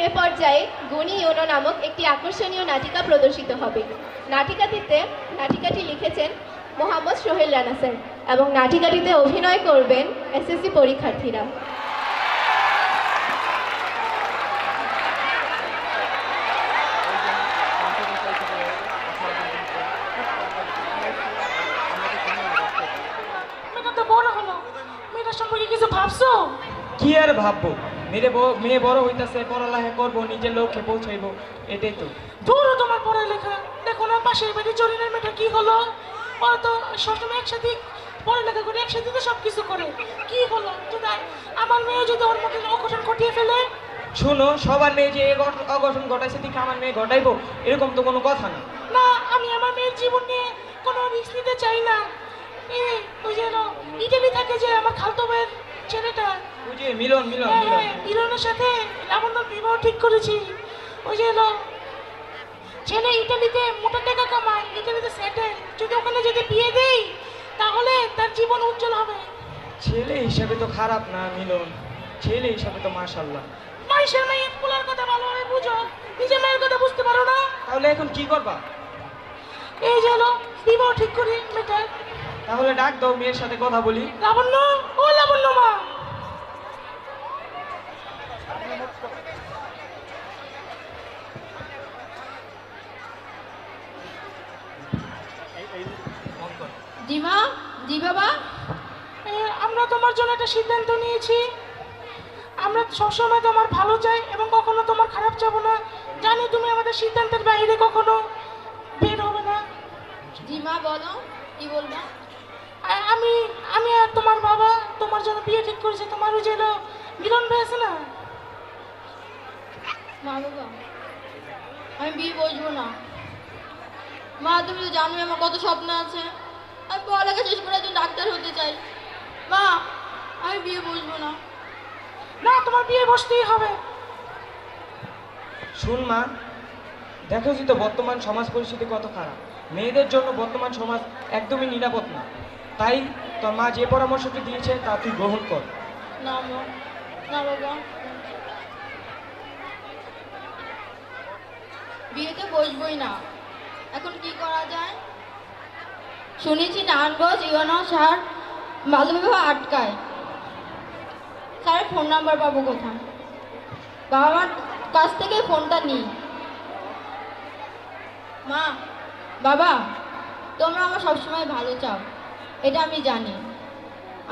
এ পর্যায়ে গুণী ইউনো নামক একটি আকর্ষণীয় নাটিকা প্রদর্শিত হবে। নাটিকাটি লিখেছেন মোহাম্মদ সোহেল রানা স্যার এবং নাটিকাটিতে অভিনয় করবেন এসএসসি পরীক্ষার্থীরা। মেয়েটা তো বড় হলো, মেয়েটার সম্পর্কে কিছু ভাবছো? কি আর ভাববো, মেয়ে বড় হইতাছে, পড়ালেখা করবো, নিজের লক্ষ্যে পৌঁছাইবো, এটাই তো। ধরো তোমার পড়ালেখা, দেখো না পাশের বাড়ি জরিনের মেয়েটা কি হলো। ওরা তো সবসময় একসাথে পড়ালেখা করে, একসাথে তো সব কিছু করে। কি হলো যদি আমার মেয়ে যদি ওর মধ্যে অঘটন ঘটিয়ে ফেলে? শুনো, সবার মেয়ে যে অঘটন ঘটাইছে ঠিক আমার মেয়ে ঘটাইবো এরকম তো কোনো কথা না। না, আমি আমার মেয়ের জীবন নিয়ে কোনো রিস্ক নিতে চাই না। ওই যে ইটালি থাকে যে আমার খালতো ভাইয়ের ছেলেটা, ওই যে মিলন মিলন মিলন ইলনের সাথে লাবণ্যর বিবাহ ঠিক করেছি। ওই যে ছেলে ইটালিতে মোটা টাকা কামায়, ইটালিতে সেটেল। যদি ওখানে যদি বিয়ে দেই তাহলে তার জীবন উজ্জ্বল হবে। ছেলে হিসাবে তো খারাপ না মিলন, ছেলে হিসাবে তো মাশাআল্লাহ। মানুষের মেয়ে পোলার কথা ভালোভাবে বুঝো, নিজের মেয়ের কথা বুঝতে পারো না। তাহলে এখন কি করবা? এই যে বিবাহ ঠিক করি মেয়েটার। তাহলে ডাক দাও, মেয়ের সাথে কথা বলি। লাবণ্য, ও লাবণ্য মা। জি মা, জি বাবা। আমরা তোমার জন্য একটা সিদ্ধান্ত নিয়েছি। আমরা সবসময় তোমার ভালো চাই এবং কখনো তোমার খারাপ চাবো না। জানি তুমি আমাদের সিদ্ধান্তের বাইরে কখনো বের হবে না। জি মা, বলো কি বলবা। আমি আমি আর তোমার বাবা তোমার জন্য বিয়ে ঠিক করেছে। তোমার ওই যে মিলন ভাই আছে না? মা বাবা, আমি বিয়ে বসবো না। মা, তুমি তো জানোই আমার কত স্বপ্ন আছে। আমি পড়ালেখা শেষ করে একজন ডাক্তার হতে চাই। মা, আমি বিয়ে বসবো না। না, তোমার বিয়ে বসতেই হবে। শুন মা, দেখো তো বর্তমান সমাজ পরিস্থিতি কত খারাপ। মেয়েদের জন্য বর্তমান সমাজ একদমই নিরাপদ না। তাই তোর মা যে পরামর্শটি দিয়েছে তা তুই গ্রহণ কর। না মা, না বাবা, বিয়েতে বসবই না। এখন কি করা যায়? শুনেছি নারায়ণগঞ্জ ইউনো স্যার বাল্যবিবাহ আটকায়। স্যারের ফোন নাম্বার পাবো কোথায়? বাবা মার কাছ থেকে ফোনটা নিই। মা, বাবা, তোমরা আমার সবসময় ভালো চাও, এটা আমি জানি।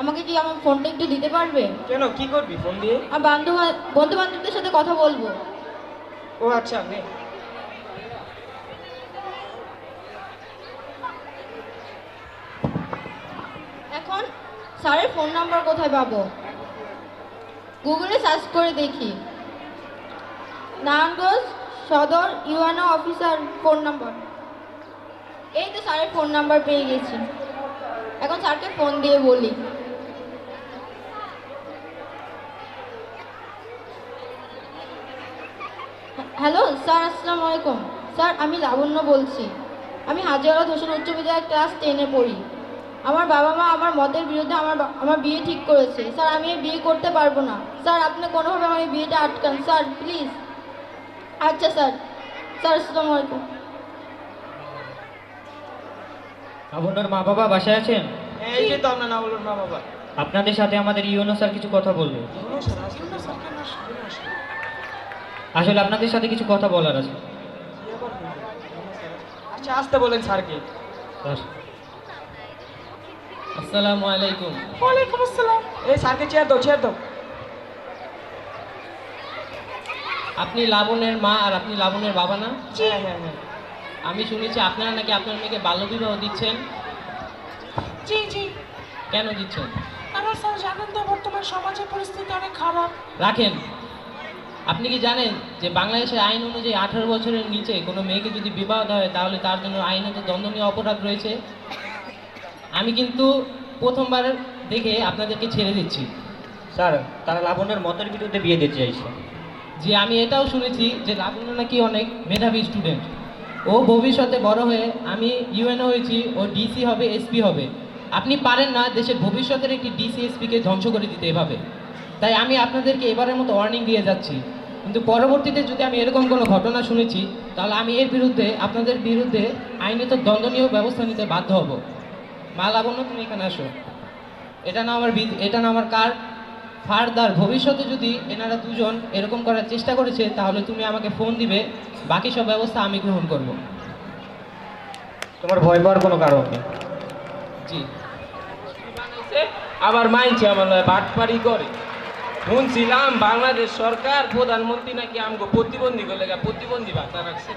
আমাকে কি আমার ফোনটা একটু দিতে পারবে? কেন, কি করবি ফোন দিয়ে? আর বন্ধু বান্ধবদের সাথে কথা বলবো। ও আচ্ছা, নে। এখন স্যারের ফোন নাম্বার কোথায় পাবো? গুগলে সার্চ করে দেখি। নারায়ণগঞ্জ সদর ইউএনও অফিসার ফোন নাম্বার। এই তো স্যারের ফোন নাম্বার পেয়ে গেছি। এখন স্যারকে ফোন দিয়ে বলি। হ্যালো স্যার, আসসালামু আলাইকুম। স্যার, আমি লাবণ্য বলছি। আমি হাজিয়াবাদ হোসেন উচ্চ বিদ্যালয়ের ক্লাস 10-এ পড়ি। আমার বাবা মা আমার মতের বিরুদ্ধে আমার বিয়ে ঠিক করেছে। স্যার, আমি এই বিয়ে করতে পারবো না। স্যার, আপনি কোনোভাবে আমার এই বিয়েটা আটকান স্যার, প্লিজ। আচ্ছা স্যার। স্যার, আসসালামু আলাইকুম। আপনার মা বাবা বাসায় আছেন? এই যে তো আপনার না বলুন মা বাবা। আপনাদের সাথে আমাদের ইউনো স্যার কিছু কথা বলবে। আসলে আপনাদের সাথে কিছু কথা বলার আছে। আচ্ছা, আসতে বলেন স্যারকে। স্যার, আসসালামু আলাইকুম। ওয়ালাইকুম আসসালাম। এই স্যারকে চেয়ার দাও, চেয়ার দাও। আপনি লাবণের মা আর আপনি লাবণের বাবা না? হ্যাঁ হ্যাঁ হ্যাঁ। আমি শুনেছি আপনারা নাকি আপনার মেয়েকে বাল্যবিবাহ দিচ্ছেন। জি জি। কেন দিচ্ছেন? আমার স্যার জানেন তো বর্তমান সমাজের পরিস্থিতি অনেক খারাপ। রাখেন। আপনি কি জানেন যে বাংলাদেশের আইন অনুযায়ী 18 বছরের নিচে কোনো মেয়েকে যদি বিবাহ দেওয়া হয় তাহলে তার জন্য আইনত দণ্ডনীয় অপরাধ রয়েছে। আমি কিন্তু প্রথমবার দেখে আপনাদেরকে ছেড়ে দিচ্ছি। স্যার, তারা লাবণ্যের মতের বিরুদ্ধে বিয়ে দিতে চাইছে। যে আমি এটাও শুনেছি যে লাবণ্য নাকি অনেক মেধাবী স্টুডেন্ট। ও ভবিষ্যতে বড় হয়ে, আমি ইউএনও হয়েছি, ও ডিসি হবে, এসপি হবে। আপনি পারেন না দেশের ভবিষ্যতের একটি ডিসি এসপিকে ধ্বংস করে দিতে এভাবে। তাই আমি আপনাদেরকে এবারের মতো ওয়ার্নিং দিয়ে যাচ্ছি, কিন্তু পরবর্তীতে যদি আমি এরকম কোনো ঘটনা শুনেছি তাহলে আমি এর বিরুদ্ধে আপনাদের বিরুদ্ধে আইনত দণ্ডনীয় ব্যবস্থা নিতে বাধ্য হব। মা লাবণ্য, তুমি এখানে আসো। এটা না আমার এটা না আমার কার্ড। ফার্দার ভবিষ্যতে যদি এনারা দুজন এরকম করার চেষ্টা করেছে তাহলে তুমি আমাকে ফোন দিবে, বাকি সব ব্যবস্থা আমি গ্রহণ করব। তোমার ভয় পাওয়ার কোনো কারণ নেই। জি। আবার মানছে আমার লয় বাটপাড়ি করে। শুনছিলাম বাংলাদেশ সরকার প্রধানমন্ত্রী নাকি আমগো প্রতিবন্ধী করলে প্রতিবন্ধী ভাতা রাখছে।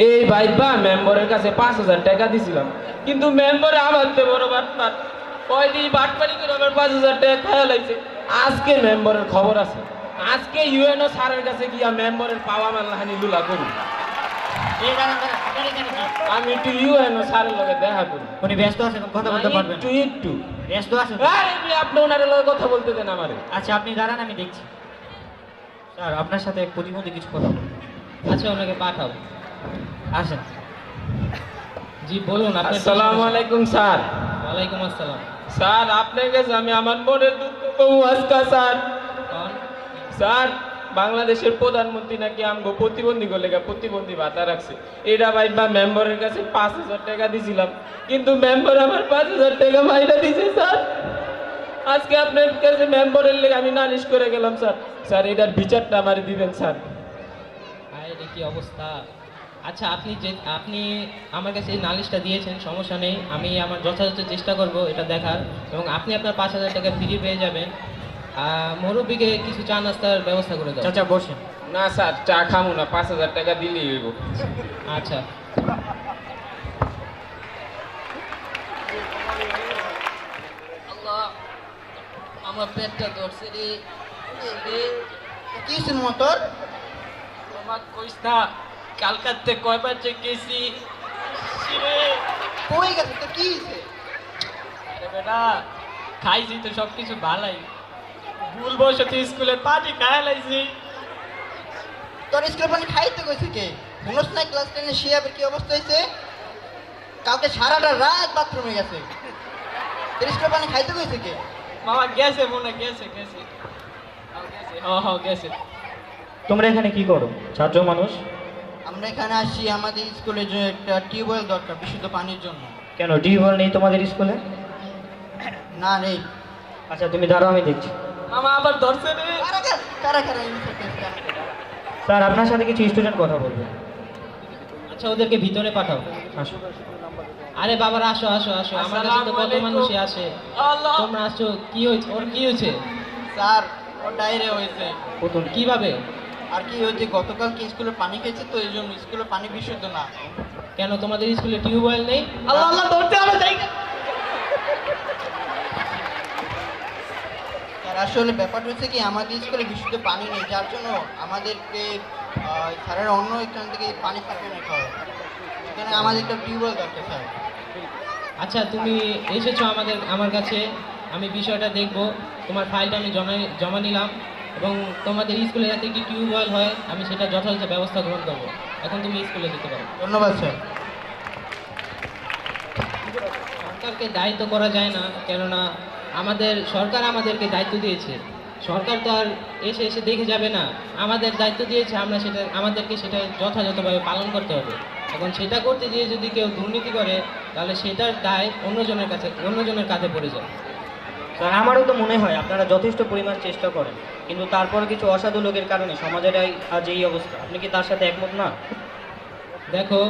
এই ভাইবা মেম্বরের কাছে 5,000 টাকা দিছিলাম, কিন্তু মেম্বরে আমার তো বড় বাটপার কয়দিন বাটপাড়ি করে আবার 5,000 টাকা খাওয়া লাগছে। আজকে মেম্বরের খবর আছে, আজকে ইউএনও স্যারের কাছে গিয়া মেম্বরের পাওয়া মানহানি লুলা করুন। আমি একটু ইউএনও স্যারের লগে দেখা করি। উনি ব্যস্ত আছেন, কথা বলতে পারবেন? একটু ব্যস্ত আছেন? আপনি ওনার লগে কথা বলতে দেন আমারে। আচ্ছা, আপনি দাঁড়ান, আমি দেখছি। স্যার, আপনার সাথে প্রতিমধ্যে কিছু কথা বলবো। আচ্ছা, ওনাকে পাঠাও। আসেন। জি বলুন। আপনার কি আসসালামু সমস্যা? আলাইকুম স্যার। ওয়ালাইকুম আসসালাম। স্যার আপনার কাছে আমি আমার মনের দুঃখ কমু আজকা স্যার। কন? স্যার বাংলাদেশের প্রধানমন্ত্রী নাকি আমগো প্রতিবন্ধী করলে প্রতিবন্ধী ভাতা রাখছে। এটা ভাইবা মেম্বরের কাছে 5,000 টাকা দিছিলাম, কিন্তু মেম্বার আমার 5,000 টাকা মাইরা দিছে স্যার। আজকে আপনার কাছে মেম্বরের লেগে আমি নালিশ করে গেলাম স্যার। স্যার এটার বিচারটা আমার দিবেন স্যার। আরে রে কি অবস্থা। আচ্ছা, আপনি আমার কাছে এই নালিশটা দিয়েছেন, সমস্যা নেই। আমি আমার যথাযথ চেষ্টা করব এটা দেখার, এবং আপনি আপনার 5,000 টাকা ফ্রি পেয়ে যাবেন। মুরব্বীকে কিছু চা নাস্তার ব্যবস্থা করে দাও। চাচা বসেন। না স্যার, চা খামু না, 5,000 টাকা দিলেই হইব। আচ্ছা। আমার পেটটা ধরছে রে। কি ছিল মোটর? তোমার কইস না, কালকাতে কয়বার যে গেছি রে। কই গেছে তো কি হইছে? আরে বেটা, খাইছি তো সব কিছু ভালাই, ভুল বসতে স্কুলে পানি খাই লাইছি। তোর স্কুলে পানি খাইতে কইছে কে? শুনোস না ক্লাস 10 এ শিয়াবের কি অবস্থা হইছে? কালকে সারাটা রাত বাথরুমে গেছে। তোর স্কুলে পানি খাইতে কইছে কে? মামা গেছে, মনে গেছে গেছে গেছে। তোমরা এখানে কি করো? ছাত্র মানুষ। আমরা এখানে আসি, আমাদের স্কুলে যে একটা টিউবওয়েল দরকার বিশুদ্ধ পানির জন্য। কেন, টিউবওয়েল নেই তোমাদের স্কুলে? না রে। আচ্ছা, তুমি দাঁড়াও, আমি দেখছি। মামা আবার ধরছে রে। কারা কারা এই বিষয়টা? স্যার, আপনার সাথে কিছু স্টুডেন্ট কথা বলবে। আচ্ছা, ওদেরকে ভিতরে পাঠাও। আসো। আরে বাবারা, আসো আসো আসো, আমার কাছে তো কত মানুষই আসে। আল্লাহ। তোমরা আসো। কি হয়েছে ওর? কি হয়েছে? স্যার, ও ডায়রিয়া হয়েছে। প্রথম কিভাবে? আর কি হয়েছে, গতকাল কি স্কুলে পানি খেয়েছে তো এই জন্য স্কুলে পানি বিশুদ্ধ না। কেন, তোমাদের স্কুলে টিউবওয়েল নেই? আল্লাহ আল্লাহ, ধরতে হবে জায়গা। স্যার, আসলে ব্যাপারটা হচ্ছে কি, আমাদের স্কুলে বিশুদ্ধ পানি নেই, যার জন্য আমাদেরকে স্যারের অন্য এখান থেকে পানি সাপ্লাই নিতে হয়। সেখানে আমাদের একটা টিউবওয়েল দরকার স্যার। আচ্ছা, তুমি এসেছো আমার কাছে, আমি বিষয়টা দেখব। তোমার ফাইলটা আমি জমা নিলাম, এবং তোমাদের স্কুলে যাতে একটি টিউবওয়েল হয় আমি সেটা যথাযথ ব্যবস্থা গ্রহণ করব। এখন তুমি স্কুলে যেতে পারো। ধন্যবাদ স্যার। সরকারকে দায়িত্ব করা যায় না, কেননা সরকার আমাদেরকে দায়িত্ব দিয়েছে। সরকার তো আর এসে এসে দেখে যাবে না। আমাদের দায়িত্ব দিয়েছে, আমাদেরকে সেটা যথাযথভাবে পালন করতে হবে। এখন সেটা করতে গিয়ে যদি কেউ দুর্নীতি করে তাহলে সেটার দায় অন্যজনের কাঁধে পড়ে যায়। স্যার, আমারও তো মনে হয় আপনারা যথেষ্ট পরিমাণ চেষ্টা করেন, কিন্তু তারপর কিছু অসাধু লোকের কারণে সমাজের আজ এই অবস্থা। আপনি কি তার সাথে একমত না? দেখো,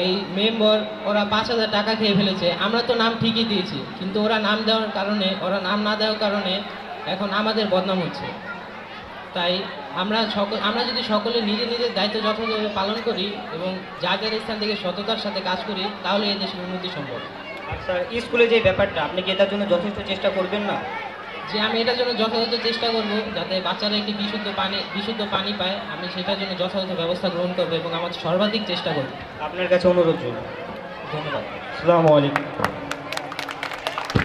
এই মেম্বার ওরা 5,000 টাকা খেয়ে ফেলেছে। আমরা তো নাম ঠিকই দিয়েছি, কিন্তু ওরা নাম না দেওয়ার কারণে এখন আমাদের বদনাম হচ্ছে। তাই আমরা যদি সকলে নিজের দায়িত্ব যথাযথভাবে পালন করি এবং যাদের স্থান থেকে সততার সাথে কাজ করি, তাহলে এই দেশের উন্নতি সম্ভব। আর স্যার, স্কুলে যে ব্যাপারটা, আপনি কি এটার জন্য যথেষ্ট চেষ্টা করবেন না? যে আমি এটার জন্য যথাযথ চেষ্টা করব, যাতে বাচ্চারা একটি বিশুদ্ধ পানি পায়। আমি সেটার জন্য যথাযথ ব্যবস্থা গ্রহণ করবো এবং আমার সর্বাধিক চেষ্টা করব। আপনার কাছে অনুরোধ রইল। ধন্যবাদ। আসসালামু আলাইকুম।